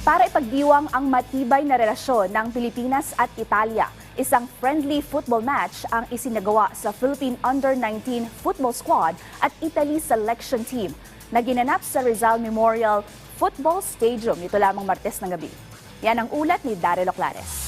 para ipagdiwang ang matibay na relasyon ng Pilipinas at Italia. Isang friendly football match ang isinagawa sa Philippine Under-19 Football Squad at Italy Selection Team na ginanap sa Rizal Memorial Football Stadium nito lamang Martes ng gabi. Yan ang ulat ni Daryl Oclares.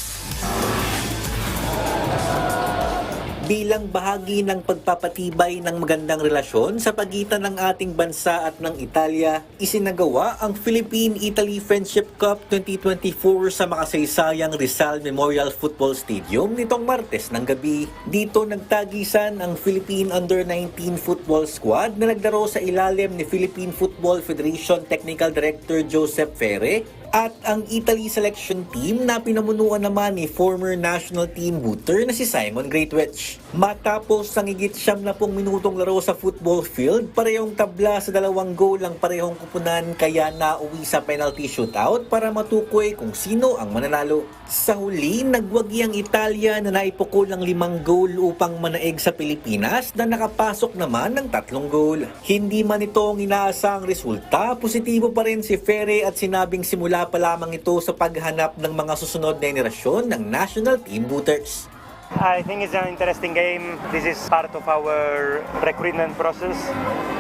Bilang bahagi ng pagpapatibay ng magandang relasyon sa pagitan ng ating bansa at ng Italia, isinagawa ang Philippine-Italy Friendship Cup 2024 sa makasaysayang Rizal Memorial Football Stadium nitong Martes ng gabi. Dito nagtagisan ang Philippine Under-19 Football Squad na naglaro sa ilalim ni Philippine Football Federation Technical Director Joseph Ferre at ang Italy Selection Team na pinamunuan naman ni former national team booter na si Simon Greatwich. Matapos ang higit 70 minutong laro sa football field, parehong tabla sa 2 goal ang parehong kupunan kaya nauwi sa penalty shootout para matukoy kung sino ang mananalo. Sa huli, nagwagi ang Italia na naipukol ng 5 goal upang manaig sa Pilipinas na nakapasok naman ng 3 goal. Hindi man ito ang inaasahang resulta, positibo pa rin si Ferre at sinabing simula pa lamang ito sa paghanap ng mga susunod na henerasyon ng national team booters. I think it's an interesting game. This is part of our recruitment process.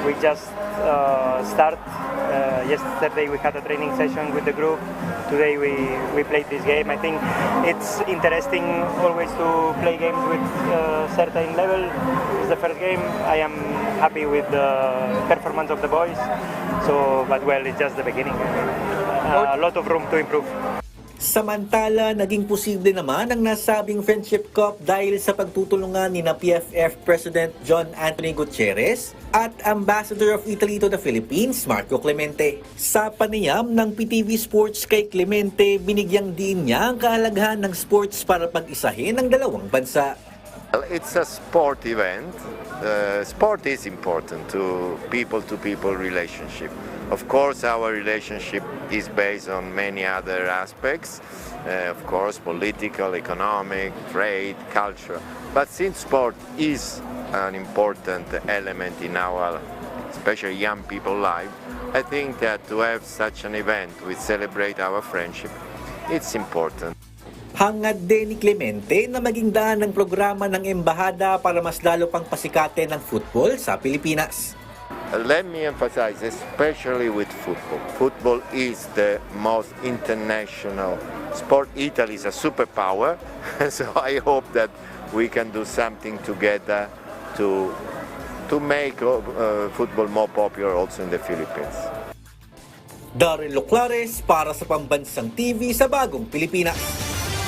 We just start. Yesterday we had a training session with the group. Today we played this game. I think it's interesting always to play games with certain level. It's the first game. I am happy with the performance of the boys. But it's just the beginning. A lot of room to improve. Samantala, naging posible naman ang nasabing Friendship Cup dahil sa pagtutulungan ni PFF President John Anthony Gutierrez at Ambassador of Italy to the Philippines, Marco Clemente. Sa panayam ng PTV Sports kay Clemente, binigyang din niya ang kahalagahan ng sports para pag-isahin ang dalawang bansa. Well, it's a sport event. Sport is important to people relationship. Of course, our relationship is based on many other aspects, of course, political, economic, trade, culture. But since sport is an important element in our, especially young people life, I think that to have such an event, we celebrate our friendship, it's important. Hangad din ni Clemente na maging daan ng programa ng embahada para mas lalo pang pasikate ng football sa Pilipinas. Let me emphasize, especially with football. Football is the most international sport. Italy is a superpower, so I hope that we can do something together to make football more popular also in the Philippines. Daryl Oclares para sa Pambansang TV sa Bagong Pilipinas.